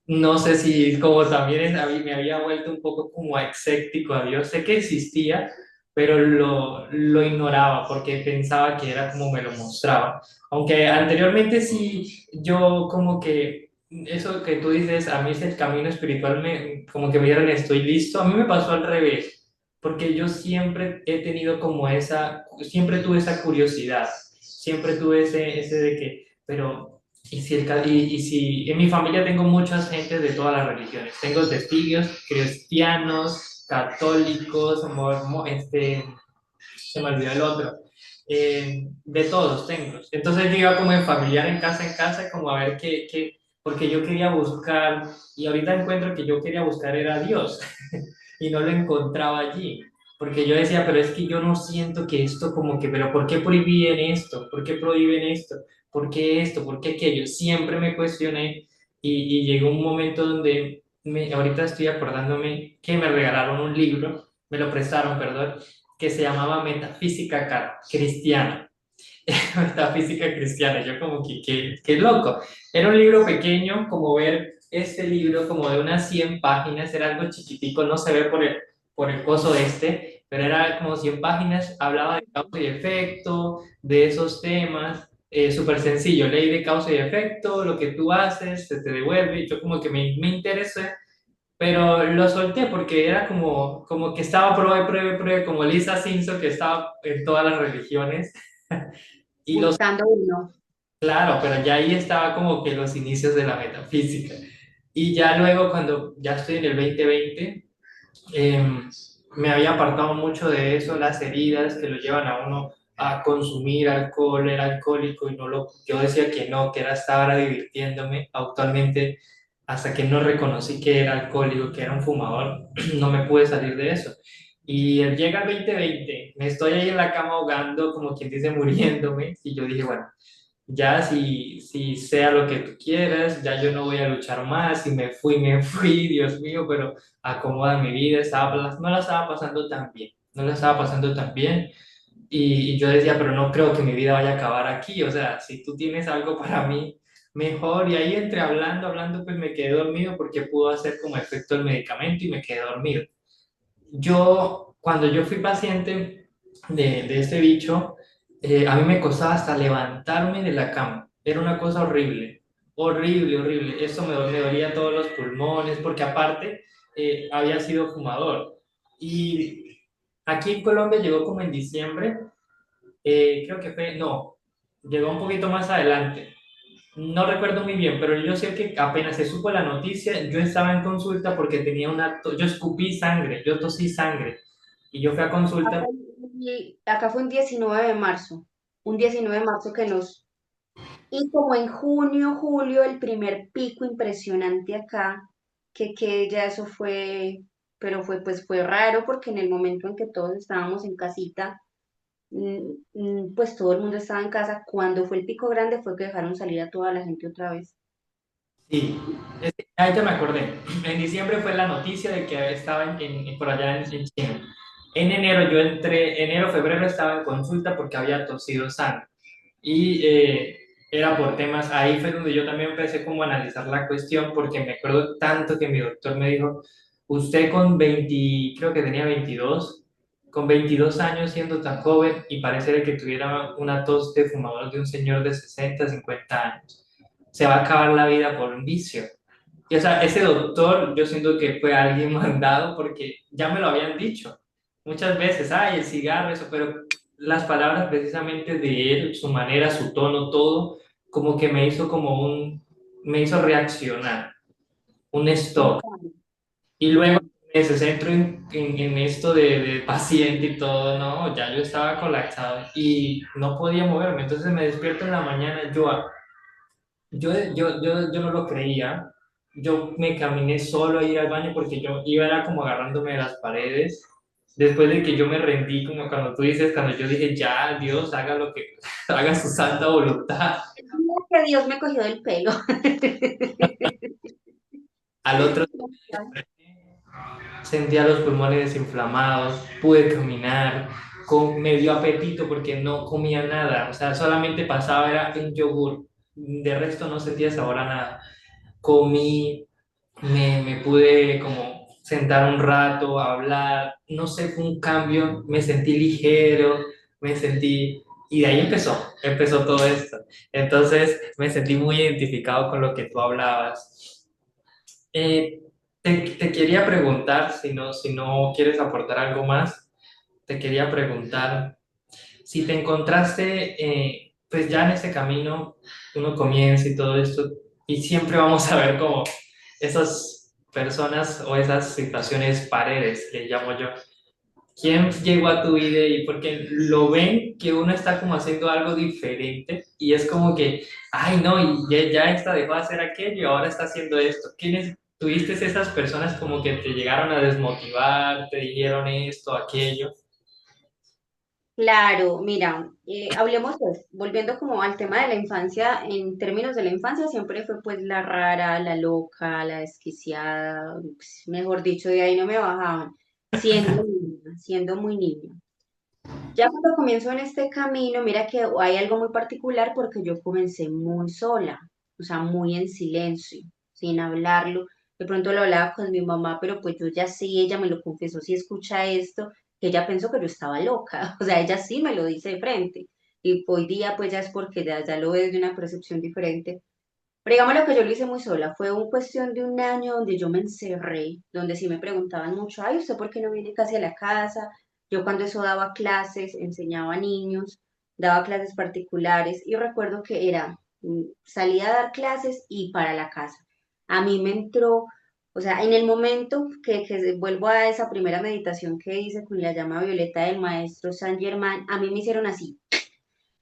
no sé si como también me había vuelto un poco como escéptico a Dios, sé que existía, pero lo ignoraba porque pensaba que era como me lo mostraba. Aunque anteriormente sí, yo como que eso que tú dices, a mí es el camino espiritual, como que me dieron estoy listo, a mí me pasó al revés, porque yo siempre he tenido como siempre tuve esa curiosidad, siempre tuve ese de que, pero y si en mi familia tengo muchas gente de todas las religiones, tengo testigos cristianos, católicos, se me olvidó el otro, de todos tengo. Entonces yo iba como en familiar, en casa, como a ver porque yo quería buscar, y ahorita encuentro que yo quería buscar era a Dios, y no lo encontraba allí. Porque yo decía, pero es que yo no siento que esto como que, pero ¿por qué prohíben esto? ¿Por qué prohíben esto? ¿Por qué esto? ¿Por qué aquello? Siempre me cuestioné y llegó un momento donde ahorita estoy acordándome que me regalaron un libro, me lo prestaron, perdón, que se llamaba Metafísica Cristiana. Metafísica Cristiana. Yo como que, qué loco. Era un libro pequeño, como ver este libro como de unas 100 páginas, era algo chiquitico, no se ve por el coso pero era como 100 páginas, hablaba de causa y efecto, de esos temas, súper sencillo, ley de causa y efecto, lo que tú haces se te devuelve, y yo como que me interesé, pero lo solté porque era como que estaba prueba y prueba y prueba, como Lisa Simpson que estaba en todas las religiones. Y los Buscando uno. Claro, pero ya ahí estaba como que los inicios de la metafísica. Y ya luego, cuando ya estoy en el 2020, me había apartado mucho de eso, las heridas que lo llevan a uno a consumir alcohol, era alcohólico y yo decía que no, que era estar ahora divirtiéndome. Actualmente, hasta que no reconocí que era alcohólico, que era un fumador, no me pude salir de eso. Y llega el 2020, me estoy ahí en la cama ahogando, como quien dice, muriéndome, y yo dije, bueno, ya si sea lo que tú quieras, ya yo no voy a luchar más, y me fui, Dios mío, pero acomoda mi vida, no la estaba pasando tan bien, no la estaba pasando tan bien, y yo decía, pero no creo que mi vida vaya a acabar aquí, o sea, si tú tienes algo para mí, mejor, y ahí entre hablando, pues me quedé dormido porque pudo hacer como efecto el medicamento y me quedé dormido. Cuando yo fui paciente de este bicho, a mí me costaba hasta levantarme de la cama. Era una cosa horrible, horrible, horrible. Eso me dolía todos los pulmones, porque aparte había sido fumador. Y aquí en Colombia llegó como en diciembre, creo que fue, no, llegó un poquito más adelante. No recuerdo muy bien, pero yo sé que apenas se supo la noticia, yo estaba en consulta porque yo escupí sangre, yo tosí sangre y yo fui a consulta. Acá fue un 19 de marzo. Un 19 de marzo que nos... Y como en junio, julio, el primer pico impresionante acá, que ya eso fue, pero fue raro porque en el momento en que todos estábamos en casita, pues todo el mundo estaba en casa. Cuando fue el pico grande fue que dejaron salir a toda la gente otra vez. Sí, ahí ya me acordé. En diciembre fue la noticia de que estaba por allá en China. En enero enero, febrero estaba en consulta porque había tosido sangre. Y era por temas, ahí fue donde yo también empecé como a analizar la cuestión porque me acuerdo tanto que mi doctor me dijo, usted con 20, creo que tenía 22, con 22 años siendo tan joven y pareciera que tuviera una tos de fumador de un señor de 60, 50 años. Se va a acabar la vida por un vicio. Y o sea, ese doctor yo siento que fue alguien mandado porque ya me lo habían dicho muchas veces, ay, el cigarro, eso, pero las palabras precisamente de él, su manera, su tono, todo, como que me hizo me hizo reaccionar, un stop. Y luego Ujú. ese centro en esto de paciente y todo, no, ya yo estaba colapsado y no podía moverme. Entonces me despierto en la mañana, yo no lo creía. Yo me caminé solo a ir al baño porque yo iba era como agarrándome de las paredes. Después de que yo me rendí, como cuando tú dices, cuando yo dije, ya, Dios, haga lo que, haga su santa voluntad. Mira que Dios me cogió del pelo. Al otro sentía los pulmones desinflamados, pude caminar, me dio apetito porque no comía nada, o sea, solamente pasaba era un yogur, de resto no sentía sabor a nada. Comí, me pude como sentar un rato, hablar, no sé, fue un cambio, me sentí ligero, me sentí, y de ahí empezó todo esto. Entonces me sentí muy identificado con lo que tú hablabas. Eh, te quería preguntar, si no quieres aportar algo más, te quería preguntar si te encontraste, pues ya en ese camino, uno comienza y todo esto, y siempre vamos a ver como esas personas o esas situaciones paredes, le llamo yo. ¿Quién llegó a tu vida y porque lo ven que uno está como haciendo algo diferente y es como que, ay no, y ya esta dejó de hacer aquello y ahora está haciendo esto? ¿Quiénes tuviste esas personas como que te llegaron a desmotivar, te dijeron esto, aquello? Claro, mira, hablemos pues, volviendo como al tema de la infancia, en términos de la infancia siempre fue pues la rara, la loca, la desquiciada, pues, mejor dicho, de ahí no me bajaban, siendo niña, siendo muy niña. Ya cuando comienzo en este camino, mira que hay algo muy particular porque yo comencé muy sola, o sea, muy en silencio, sin hablarlo. De pronto lo hablaba con mi mamá, pero pues yo ya sí, ella me lo confesó, si escucha esto, que ella pensó que yo estaba loca, o sea, ella sí me lo dice de frente. Y hoy día pues ya es porque ya lo ve desde una percepción diferente. Pero digamos lo que yo lo hice muy sola, fue una cuestión de un año donde yo me encerré, donde sí me preguntaban mucho, ay, ¿usted por qué no viene casi a la casa? Yo cuando eso daba clases, enseñaba a niños, daba clases particulares y recuerdo que era, salía a dar clases y para la casa. A mí me entró, o sea, en el momento que vuelvo a esa primera meditación que hice con la llama violeta del maestro Saint Germain, a mí me hicieron así.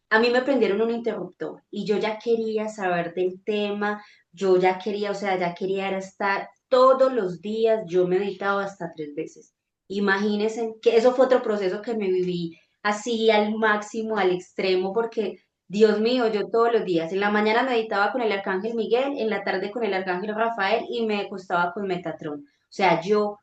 A mí me prendieron un interruptor y yo ya quería saber del tema, yo ya quería, o sea, ya quería era estar todos los días, yo meditaba hasta 3 veces. Imagínense que eso fue otro proceso que me viví así al máximo, al extremo, porque Dios mío, yo todos los días, en la mañana meditaba con el arcángel Miguel, en la tarde con el arcángel Rafael y me acostaba con Metatron. O sea, yo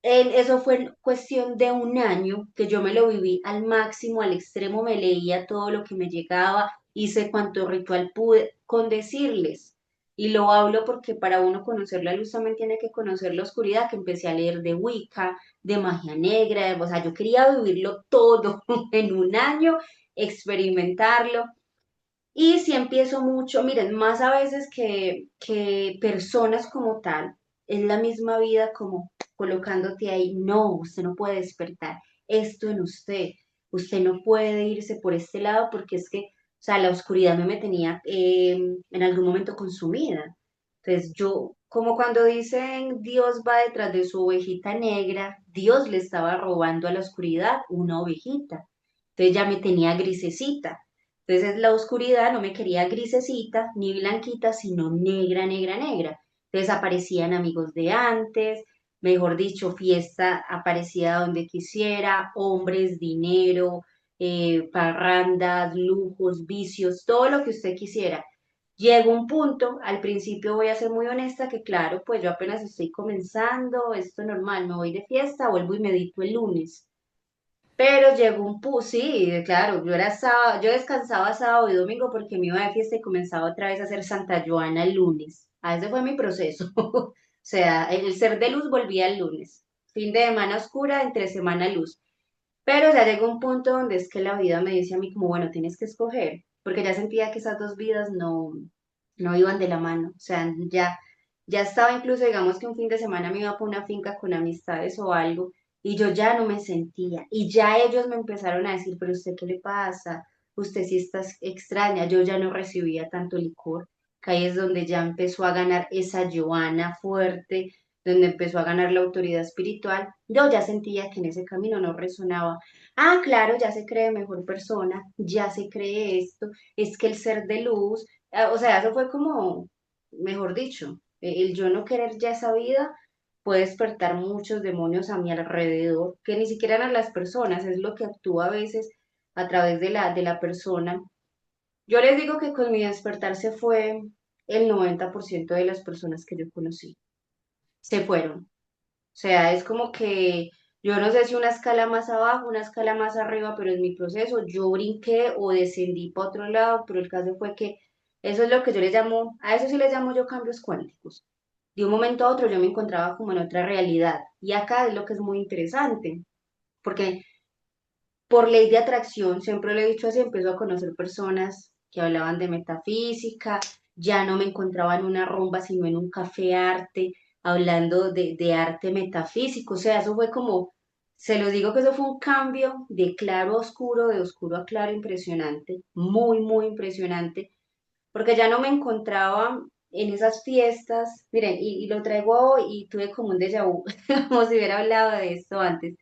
eso fue en cuestión de un año que yo me lo viví al máximo, al extremo, me leía todo lo que me llegaba, hice cuanto ritual pude con decirles. Y lo hablo porque para uno conocer la luz también tiene que conocer la oscuridad, que empecé a leer de Wicca, de magia negra, o sea, yo quería vivirlo todo en un año, experimentarlo. Y si empiezo mucho, miren, más a veces que personas como tal, es la misma vida como colocándote ahí, no, usted no puede despertar esto en usted, usted no puede irse por este lado porque es que, o sea, la oscuridad me tenía en algún momento consumida. Entonces yo, como cuando dicen Dios va detrás de su ovejita negra, Dios le estaba robando a la oscuridad una ovejita. Entonces ya me tenía grisecita. Entonces la oscuridad no me quería grisecita ni blanquita, sino negra, negra, negra. Entonces aparecían amigos de antes, mejor dicho, fiesta aparecía donde quisiera, hombres, dinero, parrandas, lujos, vicios, todo lo que usted quisiera. Llegó un punto, al principio voy a ser muy honesta, que claro, pues yo apenas estoy comenzando, esto normal, me voy de fiesta, vuelvo y medito el lunes. Pero llegó un punto, sí, claro, yo era sábado, yo descansaba sábado y domingo porque me iba de fiesta y comenzaba otra vez a hacer Santa Joana el lunes. A ese fue mi proceso. O sea, el ser de luz volvía el lunes. Fin de semana oscura, entre semana luz. Pero ya llegó un punto donde es que la vida me dice a mí como, bueno, tienes que escoger, porque ya sentía que esas dos vidas no iban de la mano. O sea, ya estaba incluso, digamos que un fin de semana me iba por una finca con amistades o algo, y yo ya no me sentía. Y ya ellos me empezaron a decir, pero ¿usted qué le pasa? Usted sí está extraña. Yo ya no recibía tanto licor, que ahí es donde ya empezó a ganar esa Joana fuerte, donde empezó a ganar la autoridad espiritual. Yo ya sentía que en ese camino no resonaba. Ah, claro, ya se cree mejor persona, ya se cree esto, es que el ser de luz, o sea, eso fue como, mejor dicho, el yo no querer ya esa vida puede despertar muchos demonios a mi alrededor, que ni siquiera eran las personas, es lo que actúa a veces a través de la persona. Yo les digo que con mi despertar se fue el 90% de las personas que yo conocí, se fueron. O sea, es como que yo no sé si una escala más abajo, una escala más arriba, pero en mi proceso yo brinqué o descendí para otro lado, pero el caso fue que eso es lo que yo le llamo, a eso sí le llamo yo cambios cuánticos. De un momento a otro yo me encontraba como en otra realidad. Y acá es lo que es muy interesante, porque por ley de atracción, siempre lo he dicho así, empezó a conocer personas que hablaban de metafísica, ya no me encontraba en una rumba, sino en un café arte, hablando de arte metafísico. O sea, eso fue como, se los digo que eso fue un cambio de claro a oscuro, de oscuro a claro impresionante, muy, muy impresionante, porque ya no me encontraba en esas fiestas. Miren, y lo traigo hoy y tuve como un déjà vu, como si hubiera hablado de esto antes,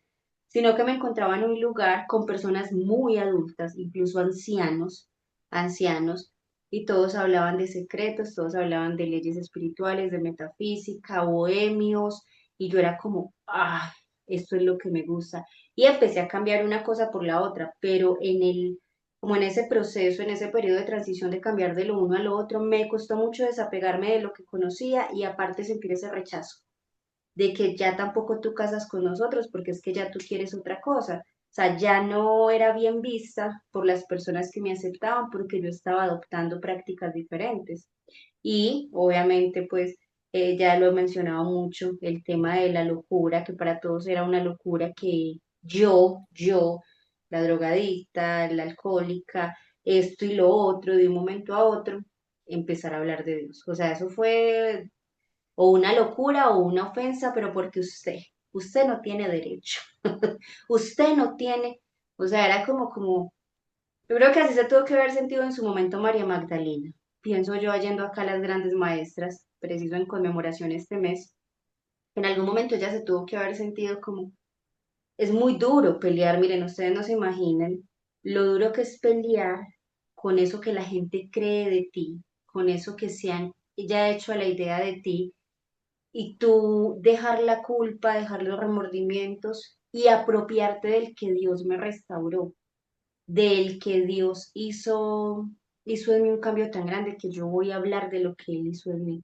sino que me encontraba en un lugar con personas muy adultas, incluso ancianos, y todos hablaban de secretos, todos hablaban de leyes espirituales, de metafísica, bohemios, y yo era como, ah, esto es lo que me gusta. Y empecé a cambiar una cosa por la otra, pero como en ese proceso, en ese periodo de transición de cambiar de lo uno a lo otro, me costó mucho desapegarme de lo que conocía y aparte sentir ese rechazo de que ya tampoco tú casas con nosotros porque es que ya tú quieres otra cosa. O sea, ya no era bien vista por las personas que me aceptaban porque yo estaba adoptando prácticas diferentes. Y obviamente, pues, ya lo he mencionado mucho, el tema de la locura, que para todos era una locura que la drogadicta, la alcohólica, esto y lo otro, de un momento a otro, empezar a hablar de Dios. O sea, eso fue o una locura o una ofensa, pero porque usted no tiene derecho, usted no tiene, o sea, era yo creo que así se tuvo que haber sentido en su momento María Magdalena. Pienso yo yendo acá a las grandes maestras, preciso en conmemoración este mes, en algún momento ella se tuvo que haber sentido como, es muy duro pelear, miren, ustedes no se imaginan lo duro que es pelear con eso que la gente cree de ti, con eso que se han ya hecho a la idea de ti y tú dejar la culpa, dejar los remordimientos y apropiarte del que Dios me restauró, del que Dios hizo en mí un cambio tan grande que yo voy a hablar de lo que Él hizo en mí.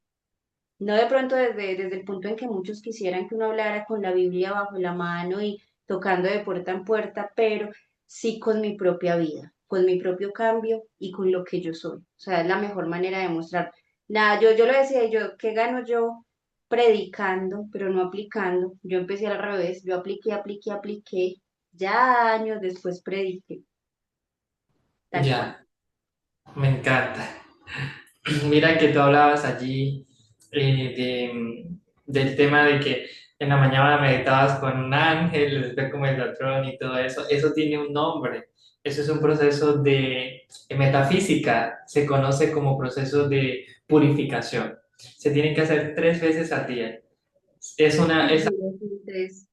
No de pronto desde el punto en que muchos quisieran que uno hablara con la Biblia bajo la mano y tocando de puerta en puerta, pero sí con mi propia vida, con mi propio cambio y con lo que yo soy. O sea, es la mejor manera de mostrar. Nada, yo lo decía, yo, ¿qué gano yo predicando, pero no aplicando? Yo empecé al revés, yo apliqué, ya años después prediqué, tal cual. Ya, me encanta. Mira que tú hablabas allí del tema de que en la mañana meditabas con un ángel, después como el patrón y todo eso. Eso tiene un nombre. Eso es un proceso de metafísica. Se conoce como proceso de purificación. Se tienen que hacer 3 veces al día. Es una, Ay, es entonces,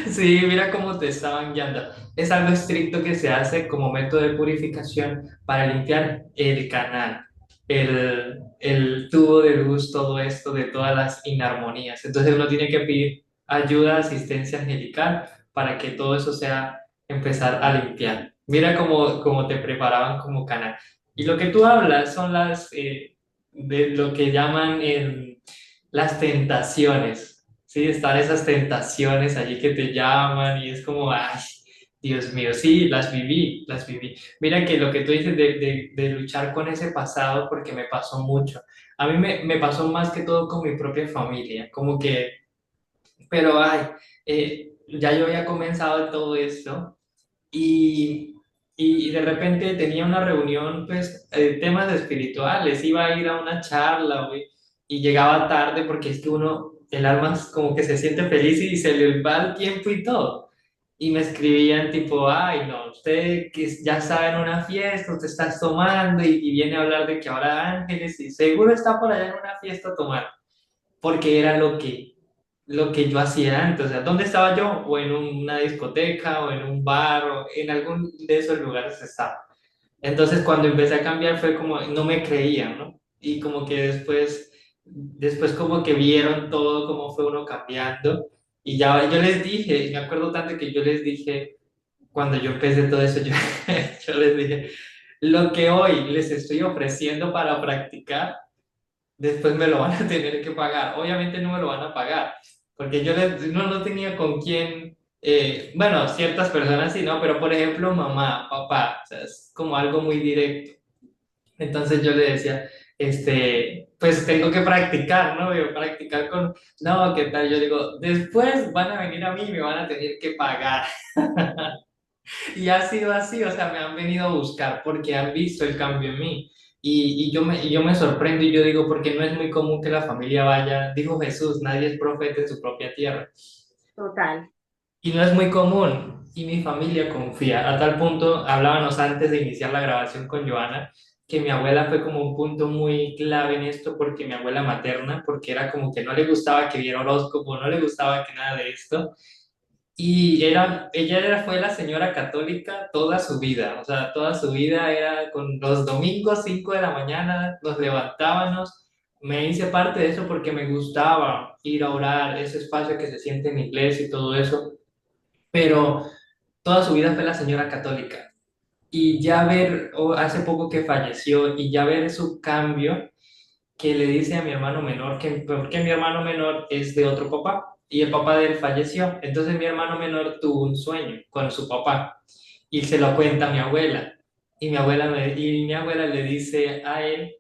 Sí, mira cómo te estaban guiando. Es algo estricto que se hace como método de purificación para limpiar el canal, el tubo de luz, todo esto de todas las inarmonías. Entonces uno tiene que pedir ayuda, asistencia angelical para que todo eso sea empezar a limpiar. Mira cómo te preparaban como canal. Y lo que tú hablas son de lo que llaman las tentaciones. Sí, están esas tentaciones allí que te llaman y es como, ay, Dios mío, sí, las viví, las viví. Mira que lo que tú dices de luchar con ese pasado, porque me pasó mucho. A mí me pasó más que todo con mi propia familia, como que, pero ay, ya yo había comenzado todo esto y, y de repente tenía una reunión, pues, temas espirituales, iba a ir a una charla, güey, y llegaba tarde porque es que uno, el alma es como que se siente feliz y se le va el tiempo y todo. Y me escribían tipo, ay, no, usted que ya está en una fiesta, usted está tomando y viene a hablar de que ahora ángeles y seguro está por allá en una fiesta tomando porque era lo que yo hacía antes. O sea, ¿dónde estaba yo? O en una discoteca, o en un bar, o en algún de esos lugares estaba. Entonces, cuando empecé a cambiar fue como, no me creían, ¿no? Y como que después como que vieron todo, cómo fue uno cambiando. Y ya yo les dije, me acuerdo tanto que yo les dije, cuando yo empecé todo eso, yo, yo les dije, lo que hoy les estoy ofreciendo para practicar, después me lo van a tener que pagar. Obviamente no me lo van a pagar, porque no tenía con quién, bueno, ciertas personas sí, ¿no? Pero por ejemplo, mamá, papá, o sea, es como algo muy directo. Entonces yo le decía, pues tengo que practicar, ¿no? Yo practicar con, no, ¿qué tal? Yo digo, después van a venir a mí y me van a tener que pagar. Y ha sido así, o sea, me han venido a buscar porque han visto el cambio en mí. Y yo me sorprendo y yo digo, porque no es muy común que la familia vaya, dijo Jesús, nadie es profeta en su propia tierra. Total. Y no es muy común. Y mi familia confía. A tal punto, hablábamos antes de iniciar la grabación con Joana, que mi abuela fue como un punto muy clave en esto, porque mi abuela materna, porque era como que no le gustaba que viera horóscopo, no le gustaba que nada de esto. Fue la señora católica toda su vida, o sea, toda su vida era con los domingos, 5 de la mañana, nos levantábamos, me hice parte de eso porque me gustaba ir a orar, ese espacio que se siente en iglesia y todo eso, pero toda su vida fue la señora católica. Y ya ver, hace poco que falleció, y ya ver su cambio, que le dice a mi hermano menor que porque mi hermano menor es de otro papá y el papá de él falleció. Entonces mi hermano menor tuvo un sueño con su papá y se lo cuenta a mi abuela. Y mi abuela le dice a él,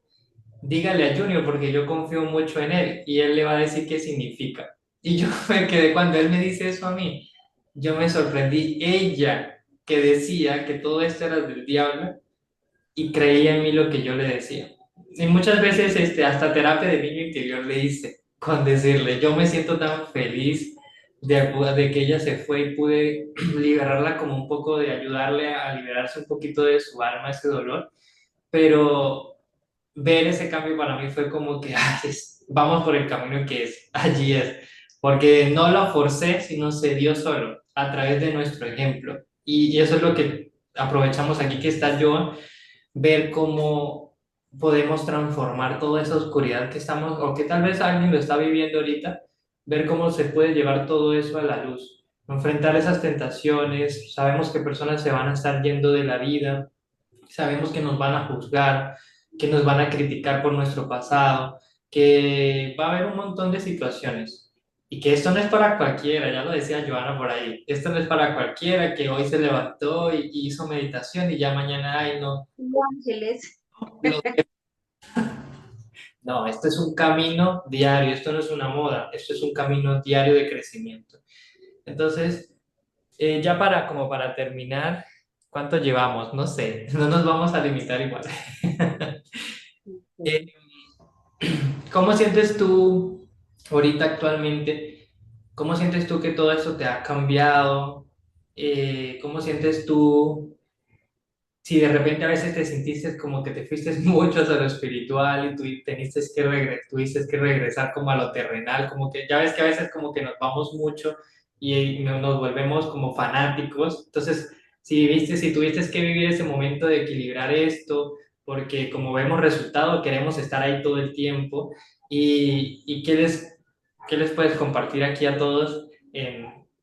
dígale a Junior porque yo confío mucho en él y él le va a decir qué significa. Y yo me quedé cuando él me dice eso a mí, yo me sorprendí. Ella que decía que todo esto era del diablo y creía en mí lo que yo le decía. Y muchas veces hasta terapia de niño interior le hice con decirle, yo me siento tan feliz de que ella se fue y pude liberarla como un poco, de ayudarle a liberarse un poquito de su alma, ese dolor, pero ver ese cambio para mí fue como que vamos por el camino que es, allí es, porque no lo forcé, sino se dio solo a través de nuestro ejemplo. Y eso es lo que aprovechamos aquí que está Joan, ver cómo podemos transformar toda esa oscuridad que estamos, o que tal vez alguien lo está viviendo ahorita, ver cómo se puede llevar todo eso a la luz, enfrentar esas tentaciones. Sabemos que personas se van a estar yendo de la vida, sabemos que nos van a juzgar, que nos van a criticar por nuestro pasado, que va a haber un montón de situaciones. Y que esto no es para cualquiera, ya lo decía Joana por ahí, esto no es para cualquiera que hoy se levantó y hizo meditación y ya mañana, ay, no, Ángeles. lo No, esto es un camino diario, esto no es una moda, esto es un camino diario de crecimiento. Entonces, ya como para terminar, ¿cuánto llevamos? No sé, no nos vamos a limitar igual. Eh, ¿Cómo sientes tú ahorita actualmente? ¿Cómo sientes tú que todo esto te ha cambiado? ¿Cómo sientes tú si de repente a veces te sentiste como que te fuiste mucho hacia lo espiritual y tuviste que regresar como a lo terrenal, como que ya ves que a veces como que nos vamos mucho y nos volvemos como fanáticos? Entonces, si tuviste que vivir ese momento de equilibrar esto, porque como vemos resultado, queremos estar ahí todo el tiempo, y qué les puedes compartir aquí a todos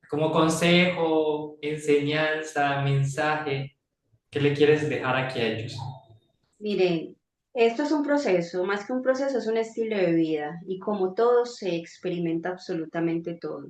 como consejo, enseñanza, mensaje? ¿Qué le quieres dejar aquí a ellos? Miren, esto es un proceso, más que un proceso, es un estilo de vida y como todo se experimenta absolutamente todo.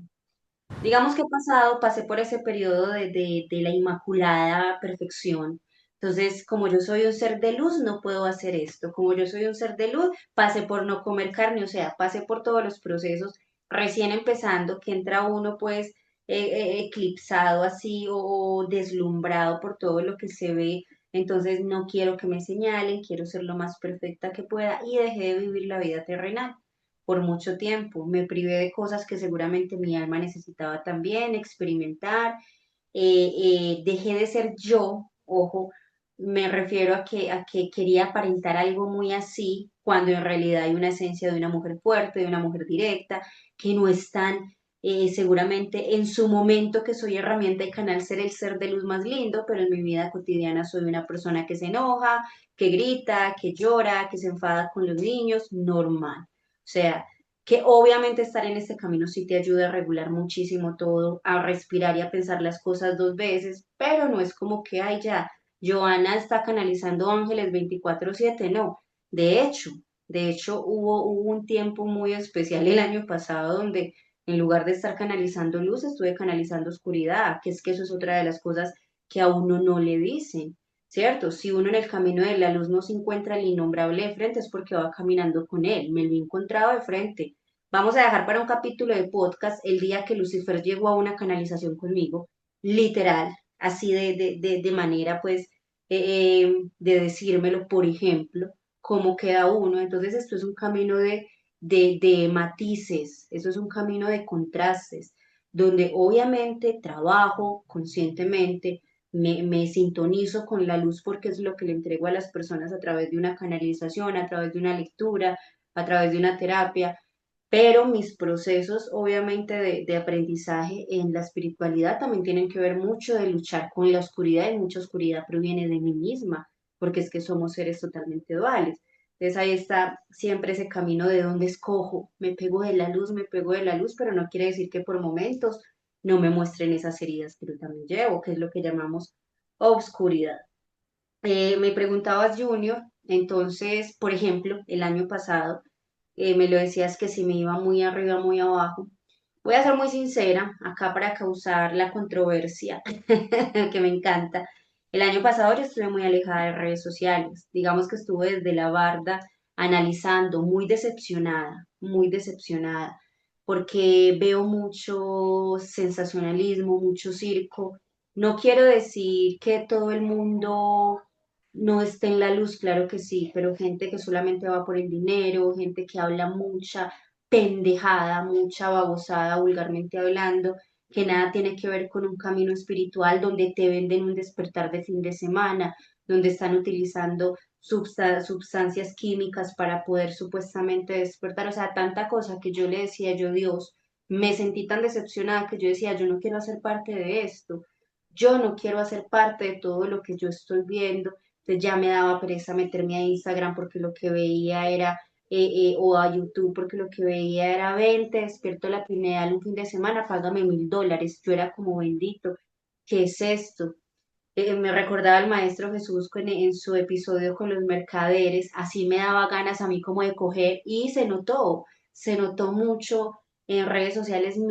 Digamos que he pasé por ese periodo de la inmaculada perfección. Entonces, como yo soy un ser de luz, no puedo hacer esto. Como yo soy un ser de luz, pasé por no comer carne, o sea, pasé por todos los procesos, recién empezando, que entra uno pues eclipsado así o deslumbrado por todo lo que se ve. Entonces no quiero que me señalen, quiero ser lo más perfecta que pueda y dejé de vivir la vida terrenal por mucho tiempo. Me privé de cosas que seguramente mi alma necesitaba también experimentar. Dejé de ser yo, ojo, me refiero a que quería aparentar algo muy así, cuando en realidad hay una esencia de una mujer fuerte, de una mujer directa, que no están seguramente en su momento que soy herramienta y canal ser el ser de luz más lindo, pero en mi vida cotidiana soy una persona que se enoja, que grita, que llora, que se enfada con los niños, normal. O sea, que obviamente estar en este camino sí te ayuda a regular muchísimo todo, a respirar y a pensar las cosas dos veces, pero no es como que, ay, ya, Joana está canalizando ángeles 24/7, no. De hecho, de hecho hubo un tiempo muy especial el año pasado donde en lugar de estar canalizando luz, estuve canalizando oscuridad, que es que eso es otra de las cosas que a uno no le dicen. ¿Cierto? Si uno en el camino de la luz no se encuentra el innombrable de frente es porque va caminando con él. Me lo he encontrado de frente. Vamos a dejar para un capítulo de podcast el día que Lucifer llegó a una canalización conmigo, literal, así de manera, pues, de decírmelo, por ejemplo, cómo queda uno. Entonces, esto es un camino de matices, eso es un camino de contrastes, donde obviamente trabajo conscientemente, me sintonizo con la luz porque es lo que le entrego a las personas a través de una canalización, a través de una lectura, a través de una terapia, pero mis procesos, obviamente, de aprendizaje en la espiritualidad también tienen que ver mucho de luchar con la oscuridad y mucha oscuridad proviene de mí misma, porque es que somos seres totalmente duales. Entonces ahí está siempre ese camino de dónde escojo, me pego de la luz, me pego de la luz, pero no quiere decir que por momentos no me muestren esas heridas que yo también llevo, que es lo que llamamos obscuridad. Me preguntabas, Junior, entonces, por ejemplo, el año pasado, me lo decías que si me iba muy arriba, muy abajo. Voy a ser muy sincera, acá para causar la controversia, que me encanta. El año pasado yo estuve muy alejada de redes sociales. Digamos que estuve desde la barda analizando, muy decepcionada, porque veo mucho sensacionalismo, mucho circo. No quiero decir que todo el mundo no esté en la luz, claro que sí, pero gente que solamente va por el dinero, gente que habla mucha pendejada, mucha babosada, vulgarmente hablando, que nada tiene que ver con un camino espiritual donde te venden un despertar de fin de semana, donde están utilizando sustancias químicas para poder supuestamente despertar, o sea, tanta cosa que yo le decía, yo Dios, me sentí tan decepcionada que yo decía, yo no quiero hacer parte de esto, yo no quiero hacer parte de todo lo que yo estoy viendo, entonces ya me daba pereza meterme a Instagram porque lo que veía era o a YouTube porque lo que veía era, ven, te despierto la pineal un fin de semana, págame $1000. Yo era como bendito, ¿qué es esto? Me recordaba el Maestro Jesús en su episodio con los mercaderes, así me daba ganas a mí como de coger y se notó mucho en redes sociales o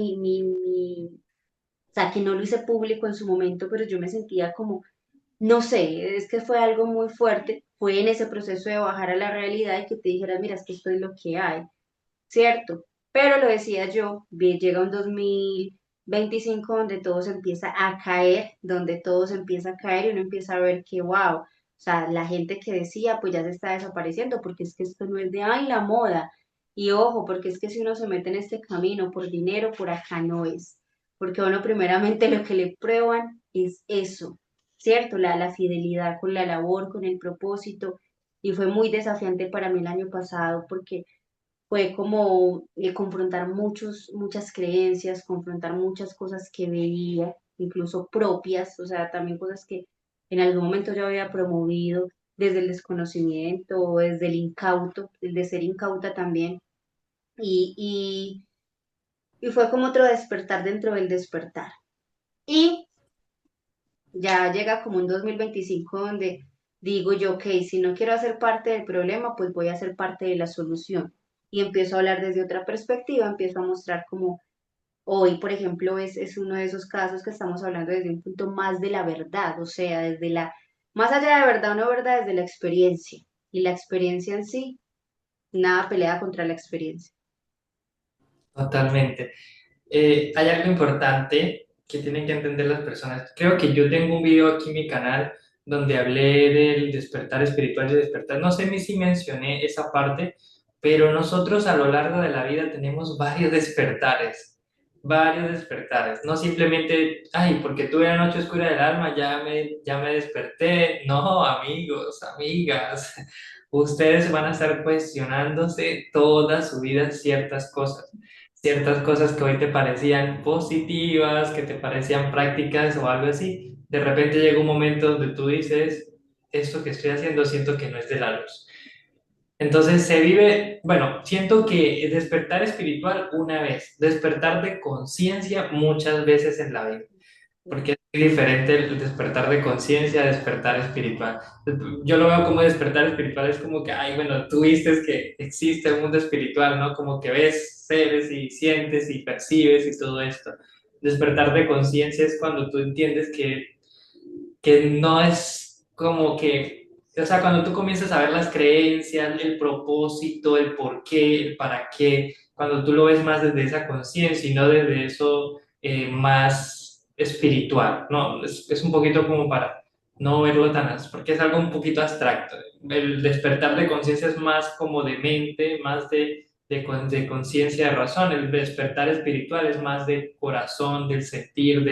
sea, que no lo hice público en su momento, pero yo me sentía como no sé, es que fue algo muy fuerte, fue en ese proceso de bajar a la realidad y que te dijeras, mira, es que esto es lo que hay, ¿cierto? Pero lo decía yo, llega un 2025 donde todo se empieza a caer, donde todo se empieza a caer y uno empieza a ver que, wow, o sea, la gente que decía, pues ya se está desapareciendo, porque es que esto no es de, ay, la moda. Y ojo, porque es que si uno se mete en este camino por dinero, por acá no es. Porque bueno, primeramente lo que le prueban es eso, ¿cierto? La fidelidad con la labor, con el propósito. Y fue muy desafiante para mí el año pasado porque fue como confrontar muchas creencias, confrontar muchas cosas que veía, incluso propias, o sea, también cosas que en algún momento yo había promovido desde el desconocimiento o desde el incauto, el de ser incauta también. Y, y fue como otro despertar dentro del despertar. Y ya llega como un 2025 donde digo yo, ok, si no quiero hacer parte del problema, pues voy a ser parte de la solución. Y empiezo a hablar desde otra perspectiva, empiezo a mostrar como hoy, por ejemplo, es uno de esos casos que estamos hablando desde un punto más de la verdad, o sea, desde más allá de verdad o no verdad, desde la experiencia. Y la experiencia en sí, nada pelea contra la experiencia. Totalmente. hay algo importante que tienen que entender las personas. Creo que yo tengo un video aquí en mi canal donde hablé del despertar espiritual y despertar. No sé si mencioné esa parte, pero nosotros a lo largo de la vida tenemos varios despertares, varios despertares. No simplemente, ay, porque tuve la noche oscura del alma, ya me desperté. No, amigos, amigas, ustedes van a estar cuestionándose toda su vida ciertas cosas que hoy te parecían positivas, que te parecían prácticas o algo así, de repente llega un momento donde tú dices, esto que estoy haciendo siento que no es de la luz. Entonces se vive, bueno, siento que despertar espiritual una vez, despertar de conciencia muchas veces en la vida, porque es muy diferente el despertar de conciencia a despertar espiritual. Yo lo veo como despertar espiritual, es como que, ay, bueno, tú viste que existe un mundo espiritual, ¿no? Como que ves seres y sientes y percibes y todo esto. Despertar de conciencia es cuando tú entiendes que no es como que, o sea, cuando tú comienzas a ver las creencias, el propósito, el por qué, el para qué, cuando tú lo ves más desde esa conciencia y no desde eso más espiritual, ¿no? Es un poquito como para no verlo tan, porque es algo un poquito abstracto. El despertar de conciencia es más como de mente, más de conciencia, de razón. El despertar espiritual es más de corazón, del sentir,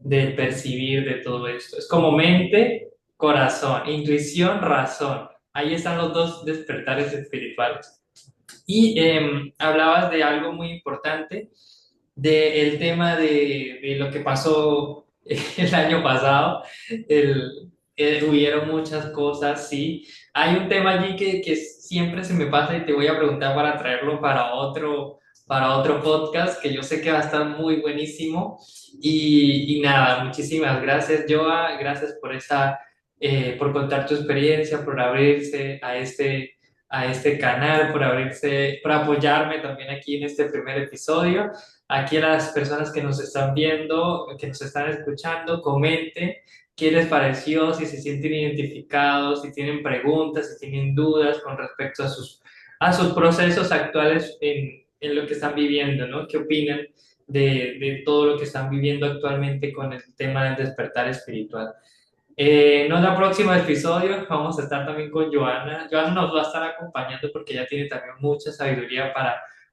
de percibir de todo esto. Es como mente, corazón, intuición, razón. Ahí están los dos despertares espirituales. Y hablabas de algo muy importante, del tema de lo que pasó el año pasado. Hubieron muchas cosas, sí. Hay un tema allí que siempre se me pasa y te voy a preguntar para traerlo para otro podcast que yo sé que va a estar muy buenísimo. Y nada, muchísimas gracias, Joa. Gracias por por contar tu experiencia, por abrirse a este canal, por abrirse, por apoyarme también aquí en este primer episodio. Aquí a las personas que nos están viendo, que nos están escuchando, comenten qué les pareció, si se sienten identificados, si tienen preguntas, si tienen dudas con respecto a sus procesos actuales en lo que están viviendo, ¿no? ¿Qué opinan de todo lo que están viviendo actualmente con el tema del despertar espiritual? En el próximo episodio vamos a estar también con Joana. Joana nos va a estar acompañando porque ella tiene también mucha sabiduría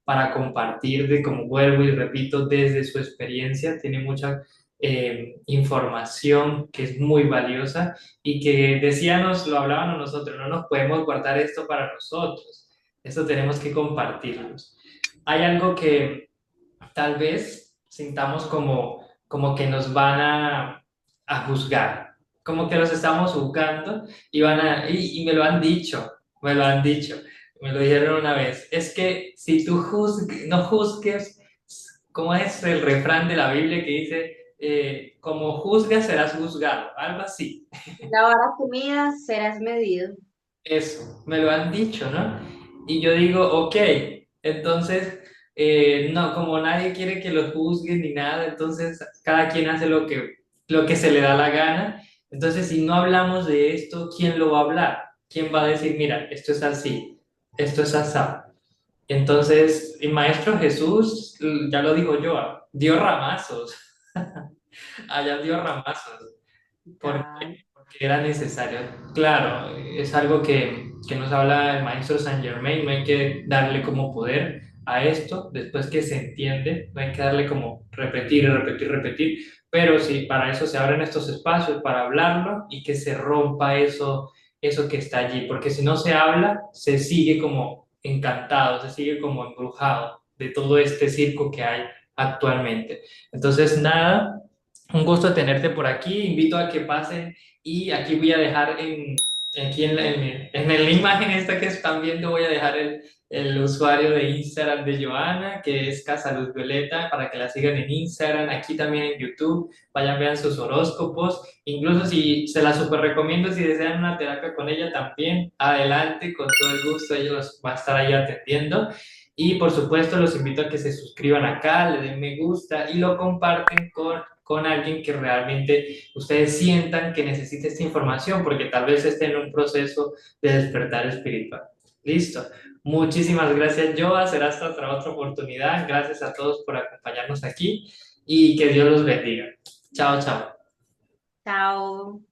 para compartir, de como vuelvo y repito, desde su experiencia. Tiene mucha información que es muy valiosa y que decíamos, lo hablábamos nosotros, no nos podemos guardar esto para nosotros. Esto tenemos que compartirlos. Hay algo que tal vez sintamos como que nos van a juzgar, como que los estamos juzgando y me lo han dicho, me lo han dicho, me lo dijeron una vez. Es que si tú no juzgues, ¿cómo es el refrán de la Biblia que dice, como juzgas serás juzgado? Algo así. La vara comida serás medido. Eso, me lo han dicho, ¿no? Y yo digo, ok, entonces, no, como nadie quiere que lo juzguen ni nada, entonces cada quien hace lo que se le da la gana. Entonces, si no hablamos de esto, ¿quién lo va a hablar? ¿Quién va a decir, mira, esto es así, esto es así? Entonces, el Maestro Jesús, ya lo digo yo, dio ramazos, allá dio ramazos. Tal. Porque era necesario. Claro, es algo que nos habla el maestro Saint Germain, no hay que darle como poder a esto, después que se entiende, no hay que darle como repetir, repetir, repetir, pero sí, para eso se abren estos espacios, para hablarlo y que se rompa eso que está allí, porque si no se habla, se sigue como encantado, se sigue como embrujado de todo este circo que hay actualmente. Entonces, nada. Un gusto tenerte por aquí. Invito a que pasen y aquí voy a dejar aquí en la imagen esta que están viendo, voy a dejar el usuario de Instagram de Joana, que es Casa Luz Violeta, para que la sigan en Instagram, aquí también en YouTube. Vayan, vean sus horóscopos. Incluso si se la super recomiendo, si desean una terapia con ella también, adelante, con todo el gusto, ella los va a estar ahí atendiendo. Y por supuesto, los invito a que se suscriban acá, le den me gusta y lo comparten con alguien que realmente ustedes sientan que necesita esta información, porque tal vez esté en un proceso de despertar espiritual. Listo. Muchísimas gracias, Joa. Será hasta otra oportunidad. Gracias a todos por acompañarnos aquí y que Dios los bendiga. Chao, chao. Chao.